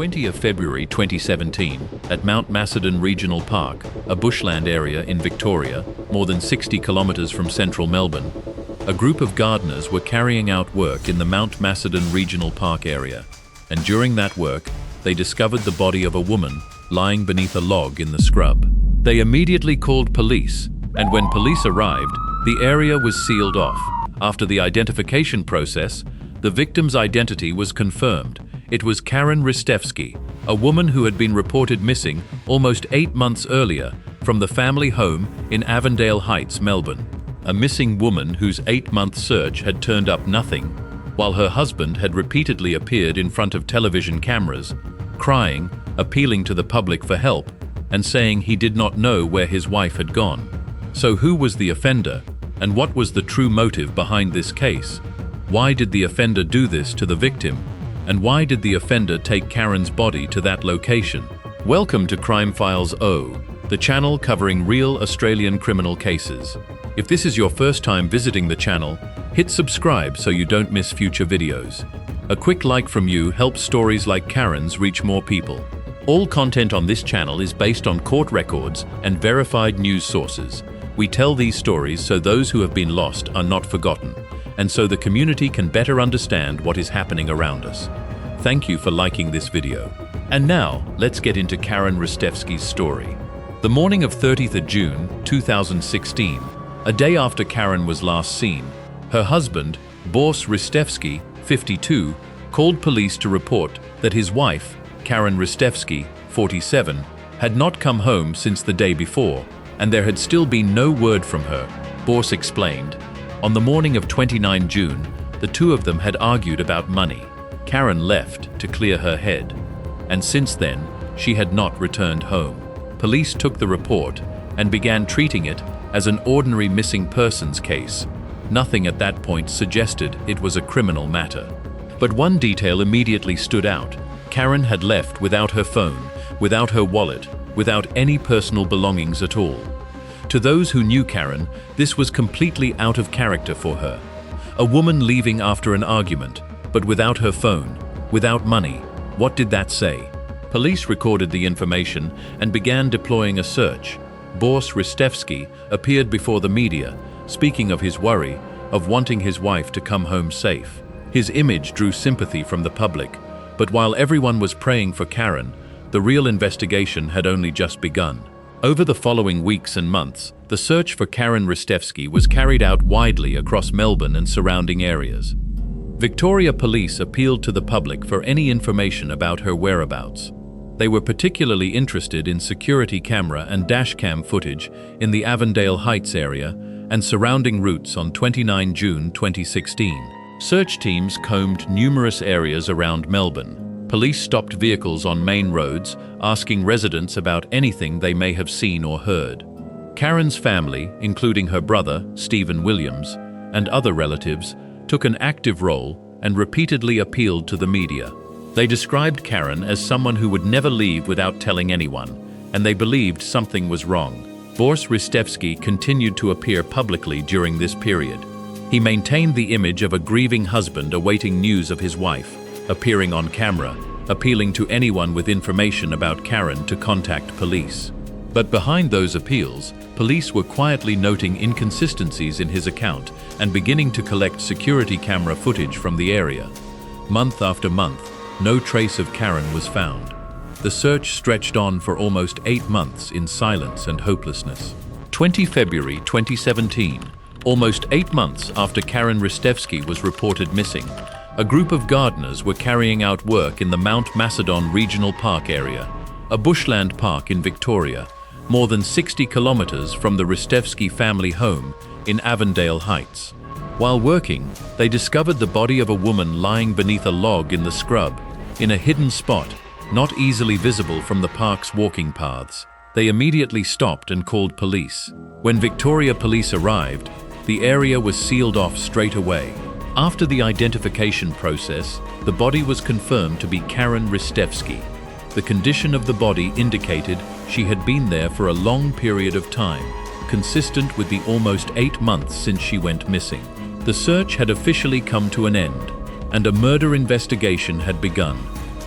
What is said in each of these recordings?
20th February 2017, at Mount Macedon Regional Park, a bushland area in Victoria, more than 60 kilometres from central Melbourne, a group of gardeners were carrying out work in the Mount Macedon Regional Park area, and during that work, they discovered the body of a woman lying beneath a log in the scrub. They immediately called police, and when police arrived, the area was sealed off. After the identification process, the victim's identity was confirmed. It was Karen Ristevski, a woman who had been reported missing almost 8 months earlier from the family home in Avondale Heights, Melbourne. A missing woman whose 8-month search had turned up nothing, while her husband had repeatedly appeared in front of television cameras, crying, appealing to the public for help, and saying he did not know where his wife had gone. So who was the offender, and what was the true motive behind this case? Why did the offender do this to the victim? And why did the offender take Karen's body to that location? Welcome to Crime Files O, the channel covering real Australian criminal cases. If this is your first time visiting the channel, hit subscribe so you don't miss future videos. A quick like from you helps stories like Karen's reach more people. All content on this channel is based on court records and verified news sources. We tell these stories so those who have been lost are not forgotten, and so the community can better understand what is happening around us. Thank you for liking this video. And now, let's get into Karen Ristevski's story. The morning of 30th of June, 2016, a day after Karen was last seen, her husband, Boris Ristevski, 52, called police to report that his wife, Karen Ristevski, 47, had not come home since the day before, and there had still been no word from her. Boris explained. On the morning of 29 June, the two of them had argued about money. Karen left to clear her head, and since then, she had not returned home. Police took the report and began treating it as an ordinary missing persons case. Nothing at that point suggested it was a criminal matter. But one detail immediately stood out. Karen had left without her phone, without her wallet, without any personal belongings at all. To those who knew Karen, this was completely out of character for her. A woman leaving after an argument, but without her phone, without money. What did that say? Police recorded the information and began deploying a search. Boris Ristevski appeared before the media, speaking of his worry of wanting his wife to come home safe. His image drew sympathy from the public, but while everyone was praying for Karen, the real investigation had only just begun. Over the following weeks and months, the search for Karen Ristevski was carried out widely across Melbourne and surrounding areas. Victoria Police appealed to the public for any information about her whereabouts. They were particularly interested in security camera and dashcam footage in the Avondale Heights area and surrounding routes on 29 June 2016. Search teams combed numerous areas around Melbourne. Police stopped vehicles on main roads, asking residents about anything they may have seen or heard. Karen's family, including her brother, Stephen Williams, and other relatives, took an active role and repeatedly appealed to the media. They described Karen as someone who would never leave without telling anyone, and they believed something was wrong. Boris Ristevski continued to appear publicly during this period. He maintained the image of a grieving husband awaiting news of his wife, appearing on camera, appealing to anyone with information about Karen to contact police. But behind those appeals, police were quietly noting inconsistencies in his account and beginning to collect security camera footage from the area. Month after month, no trace of Karen was found. The search stretched on for almost 8 months in silence and hopelessness. 20 February 2017, almost 8 months after Karen Ristevski was reported missing, a group of gardeners were carrying out work in the Mount Macedon Regional Park area, a bushland park in Victoria, more than 60 kilometres from the Ristevski family home in Avondale Heights. While working, they discovered the body of a woman lying beneath a log in the scrub, in a hidden spot, not easily visible from the park's walking paths. They immediately stopped and called police. When Victoria Police arrived, the area was sealed off straight away. After the identification process, the body was confirmed to be Karen Ristevski. The condition of the body indicated she had been there for a long period of time, consistent with the almost 8 months since she went missing. The search had officially come to an end, and a murder investigation had begun.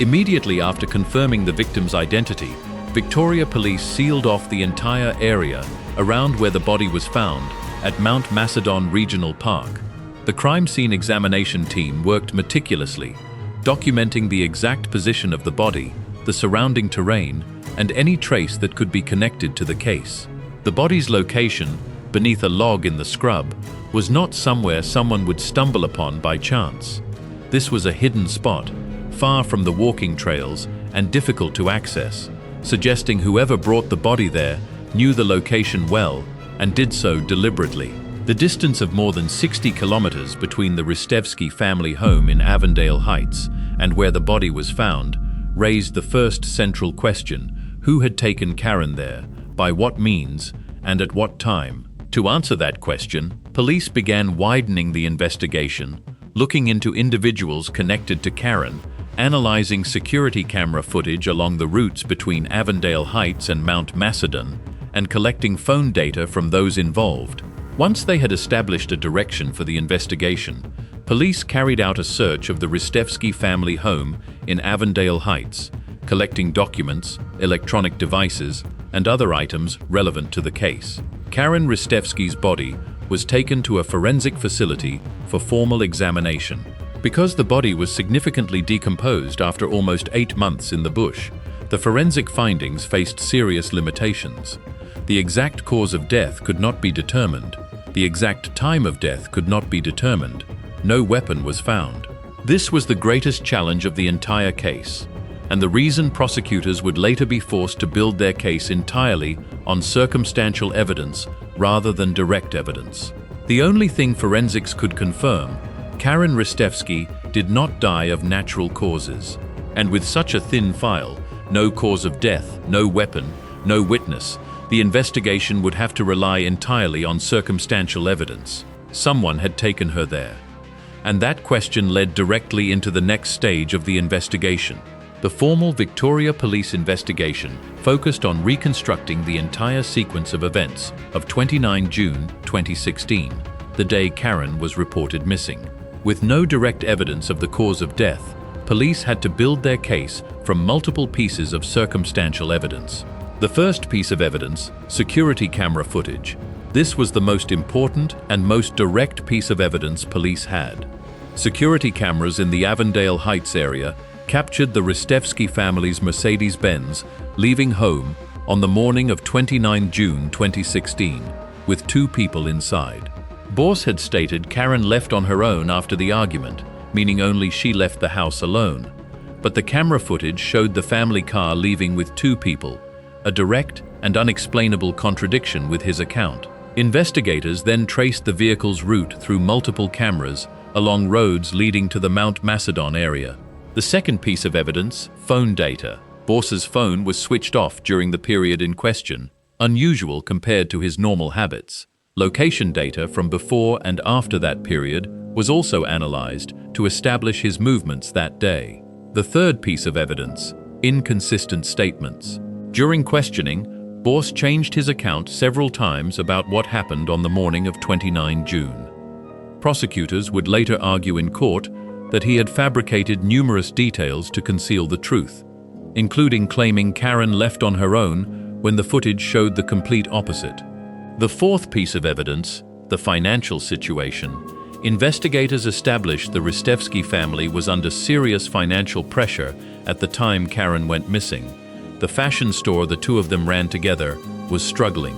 Immediately after confirming the victim's identity, Victoria Police sealed off the entire area around where the body was found at Mount Macedon Regional Park. The crime scene examination team worked meticulously, documenting the exact position of the body, the surrounding terrain, and any trace that could be connected to the case. The body's location, beneath a log in the scrub, was not somewhere someone would stumble upon by chance. This was a hidden spot, far from the walking trails and difficult to access, suggesting whoever brought the body there knew the location well and did so deliberately. The distance of more than 60 kilometers between the Ristevski family home in Avondale Heights and where the body was found raised the first central question: who had taken Karen there, by what means, and at what time? To answer that question, police began widening the investigation, looking into individuals connected to Karen, analyzing security camera footage along the routes between Avondale Heights and Mount Macedon, and collecting phone data from those involved. Once they had established a direction for the investigation, police carried out a search of the Ristevski family home in Avondale Heights, collecting documents, electronic devices, and other items relevant to the case. Karen Ristevski's body was taken to a forensic facility for formal examination. Because the body was significantly decomposed after almost 8 months in the bush, the forensic findings faced serious limitations. The exact cause of death could not be determined. The exact time of death could not be determined. No weapon was found. This was the greatest challenge of the entire case, and the reason prosecutors would later be forced to build their case entirely on circumstantial evidence rather than direct evidence. The only thing forensics could confirm: Karen Ristevski did not die of natural causes. And with such a thin file, no cause of death, no weapon, no witness, the investigation would have to rely entirely on circumstantial evidence. Someone had taken her there. And that question led directly into the next stage of the investigation. The formal Victoria Police investigation focused on reconstructing the entire sequence of events of 29 June 2016, the day Karen was reported missing. With no direct evidence of the cause of death, police had to build their case from multiple pieces of circumstantial evidence. The first piece of evidence, security camera footage. This was the most important and most direct piece of evidence police had. Security cameras in the Avondale Heights area captured the Ristevski family's Mercedes-Benz leaving home on the morning of 29 June 2016, with 2 people inside. Boss had stated Karen left on her own after the argument, meaning only she left the house alone. But the camera footage showed the family car leaving with 2 people, a direct and unexplainable contradiction with his account. Investigators then traced the vehicle's route through multiple cameras along roads leading to the Mount Macedon area. The second piece of evidence, phone data. Boss's phone was switched off during the period in question, unusual compared to his normal habits. Location data from before and after that period was also analyzed to establish his movements that day. The third piece of evidence, inconsistent statements. During questioning, Boss changed his account several times about what happened on the morning of 29 June. Prosecutors would later argue in court that he had fabricated numerous details to conceal the truth, including claiming Karen left on her own when the footage showed the complete opposite. The fourth piece of evidence, the financial situation. Investigators established the Ristevski family was under serious financial pressure at the time Karen went missing. The fashion store the 2 of them ran together was struggling.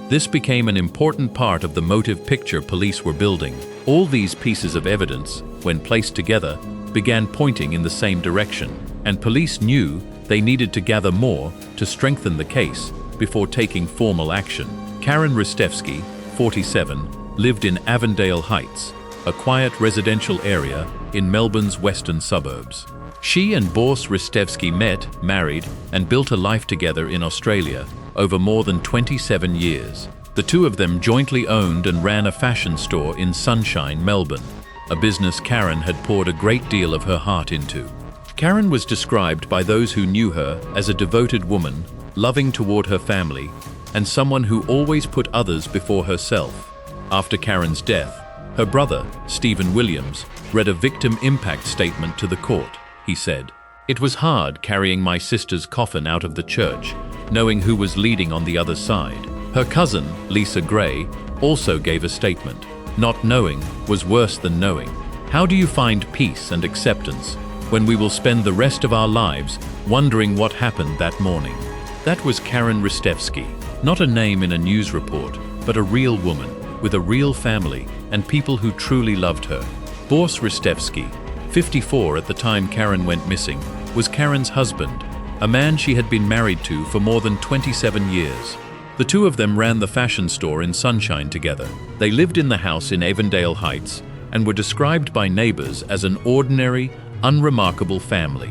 This became an important part of the motive picture police were building. All these pieces of evidence, when placed together, began pointing in the same direction, and police knew they needed to gather more to strengthen the case before taking formal action. Karen Ristevski, 47, lived in Avondale Heights, a quiet residential area in Melbourne's western suburbs. She and Boss Ristevski met, married, and built a life together in Australia over more than 27 years. The 2 of them jointly owned and ran a fashion store in Sunshine, Melbourne, a business Karen had poured a great deal of her heart into. Karen was described by those who knew her as a devoted woman, loving toward her family, and someone who always put others before herself. After Karen's death, her brother, Stephen Williams, read a victim impact statement to the court. He said, It was hard carrying my sister's coffin out of the church, knowing who was leading on the other side. Her cousin, Lisa Gray, also gave a statement. Not knowing was worse than knowing. How do you find peace and acceptance when we will spend the rest of our lives wondering what happened that morning? That was Karen Ristevski, not a name in a news report, but a real woman with a real family and people who truly loved her. Boris Ristevski, 54 at the time Karen went missing, was Karen's husband, a man she had been married to for more than 27 years. The two of them ran the fashion store in Sunshine together. They lived in the house in Avondale Heights and were described by neighbors as an ordinary, unremarkable family.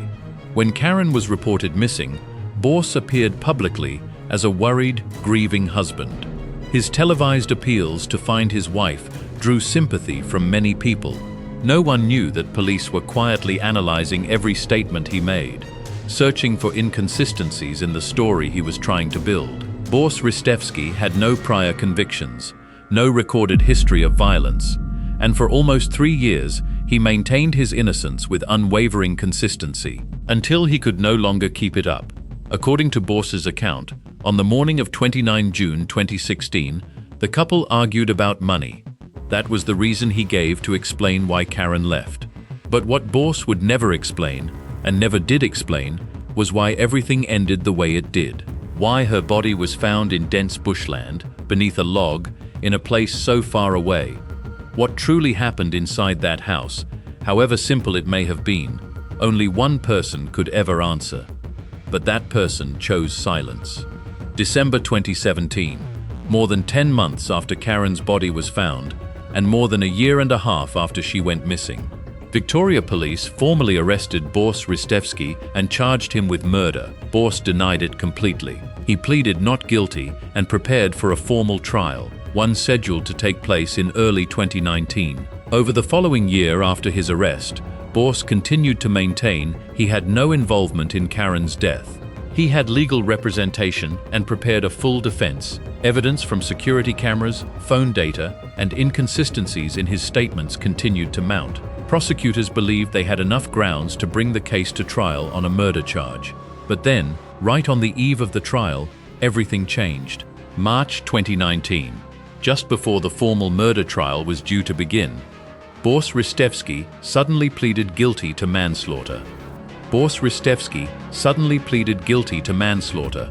When Karen was reported missing, Boris appeared publicly as a worried, grieving husband. His televised appeals to find his wife drew sympathy from many people. No one knew that police were quietly analyzing every statement he made, searching for inconsistencies in the story he was trying to build. Boris Ristevski had no prior convictions, no recorded history of violence, and for almost 3 years he maintained his innocence with unwavering consistency, until he could no longer keep it up. According to Boris's account, on the morning of 29 June 2016, the couple argued about money. That was the reason he gave to explain why Karen left. But what Boris would never explain, and never did explain, was why everything ended the way it did. Why her body was found in dense bushland, beneath a log, in a place so far away. What truly happened inside that house, however simple it may have been, only one person could ever answer. But that person chose silence. December 2017, more than 10 months after Karen's body was found, and more than a year and a half after she went missing. Victoria Police formally arrested Boris Ristevski and charged him with murder. Boris denied it completely. He pleaded not guilty and prepared for a formal trial, one scheduled to take place in early 2019. Over the following year after his arrest, Boris continued to maintain he had no involvement in Karen's death. He had legal representation and prepared a full defense. Evidence from security cameras, phone data, and inconsistencies in his statements continued to mount. Prosecutors believed they had enough grounds to bring the case to trial on a murder charge. But then, right on the eve of the trial, everything changed. March 2019, just before the formal murder trial was due to begin, Boris Ristevski suddenly pleaded guilty to manslaughter. Boris Ristevski suddenly pleaded guilty to manslaughter,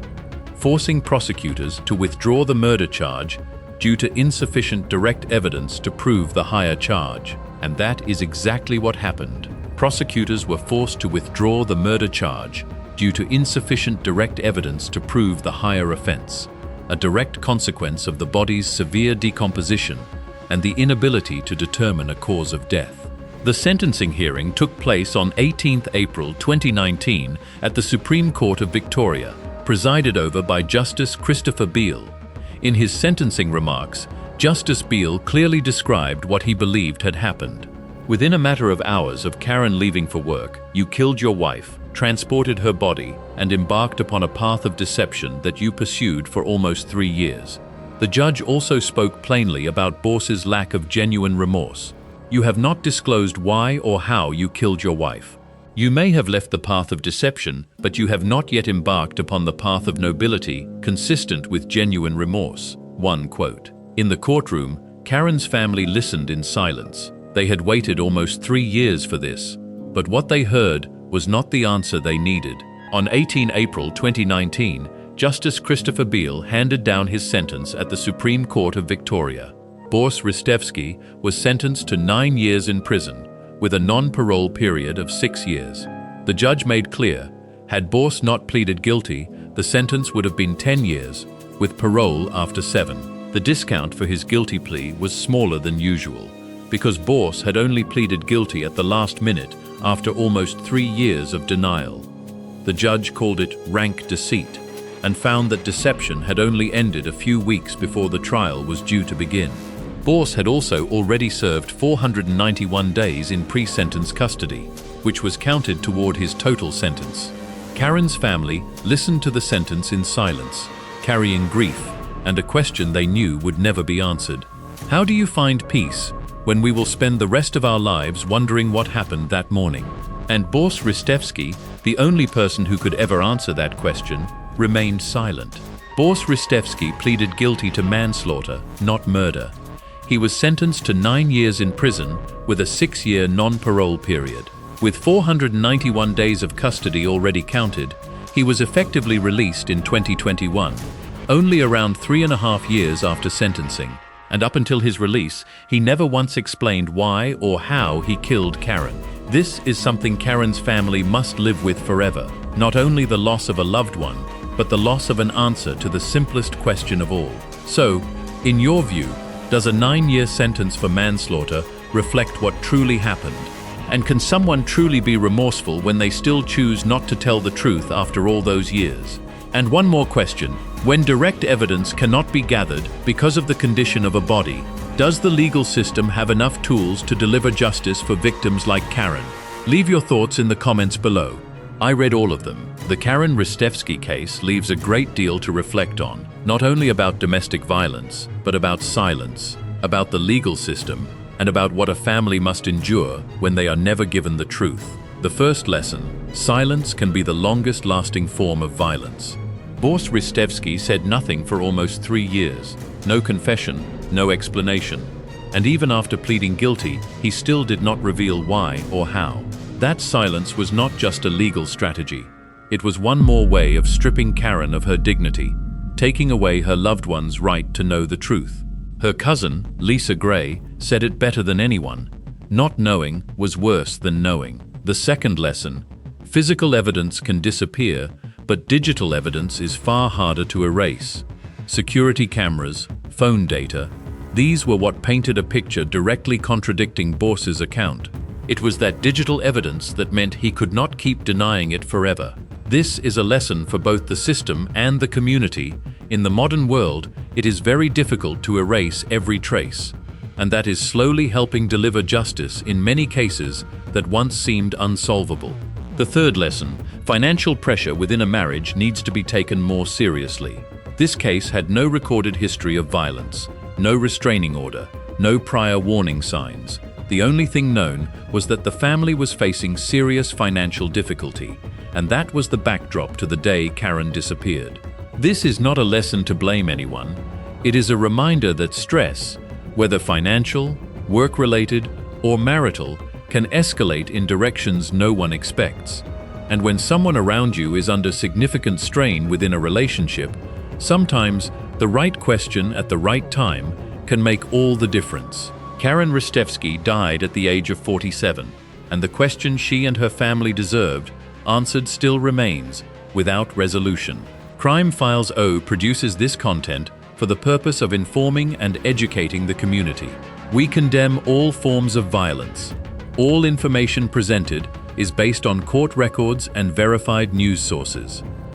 forcing prosecutors to withdraw the murder charge due to insufficient direct evidence to prove the higher charge. And that is exactly what happened. Prosecutors were forced to withdraw the murder charge due to insufficient direct evidence to prove the higher offense, a direct consequence of the body's severe decomposition and the inability to determine a cause of death. The sentencing hearing took place on 18 April 2019 at the Supreme Court of Victoria, presided over by Justice Christopher Beale. In his sentencing remarks, Justice Beale clearly described what he believed had happened. Within a matter of hours of Karen leaving for work, you killed your wife, transported her body, and embarked upon a path of deception that you pursued for almost 3 years. The judge also spoke plainly about Boris's lack of genuine remorse. You have not disclosed why or how you killed your wife. You may have left the path of deception, but you have not yet embarked upon the path of nobility consistent with genuine remorse. One quote. In the courtroom, Karen's family listened in silence. They had waited almost 3 years for this, but what they heard was not the answer they needed. On 18 April 2019, Justice Christopher Beale handed down his sentence at the Supreme Court of Victoria. Boris Ristevski was sentenced to 9 years in prison, with a non-parole period of 6 years. The judge made clear, had Boris not pleaded guilty, the sentence would have been 10 years, with parole after 7. The discount for his guilty plea was smaller than usual, because Boris had only pleaded guilty at the last minute after almost 3 years of denial. The judge called it rank deceit, and found that deception had only ended a few weeks before the trial was due to begin. Boris had also already served 491 days in pre-sentence custody, which was counted toward his total sentence. Karen's family listened to the sentence in silence, carrying grief and a question they knew would never be answered. How do you find peace when we will spend the rest of our lives wondering what happened that morning? And Boris Ristevski, the only person who could ever answer that question, remained silent. Boris Ristevski pleaded guilty to manslaughter, not murder. He was sentenced to 9 years in prison with a 6-year non-parole period. With 491 days of custody already counted, he was effectively released in 2021, only around 3.5 years after sentencing. And up until his release, he never once explained why or how he killed Karen. This is something Karen's family must live with forever. Not only the loss of a loved one, but the loss of an answer to the simplest question of all. So, in your view, does a 9-year sentence for manslaughter reflect what truly happened? And can someone truly be remorseful when they still choose not to tell the truth after all those years? And one more question. When direct evidence cannot be gathered because of the condition of a body, does the legal system have enough tools to deliver justice for victims like Karen? Leave your thoughts in the comments below. I read all of them. The Karen Ristevski case leaves a great deal to reflect on, not only about domestic violence, but about silence, about the legal system, and about what a family must endure when they are never given the truth. The first lesson: silence can be the longest-lasting form of violence. Boris Ristevski said nothing for almost 3 years. No confession, no explanation. And even after pleading guilty, he still did not reveal why or how. That silence was not just a legal strategy. It was one more way of stripping Karen of her dignity, taking away her loved one's right to know the truth. Her cousin, Lisa Gray, said it better than anyone. Not knowing was worse than knowing. The second lesson: physical evidence can disappear, but digital evidence is far harder to erase. Security cameras, phone data, these were what painted a picture directly contradicting Boris's account. It was that digital evidence that meant he could not keep denying it forever. This is a lesson for both the system and the community. In the modern world, it is very difficult to erase every trace, and that is slowly helping deliver justice in many cases that once seemed unsolvable. The third lesson: financial pressure within a marriage needs to be taken more seriously. This case had no recorded history of violence, no restraining order, no prior warning signs. The only thing known was that the family was facing serious financial difficulty, and that was the backdrop to the day Karen disappeared. This is not a lesson to blame anyone. It is a reminder that stress, whether financial, work-related, or marital, can escalate in directions no one expects. And when someone around you is under significant strain within a relationship, sometimes the right question at the right time can make all the difference. Karen Ristevski died at the age of 47, and the question she and her family deserved, answered still remains, without resolution. Crime Files O produces this content for the purpose of informing and educating the community. We condemn all forms of violence. All information presented is based on court records and verified news sources.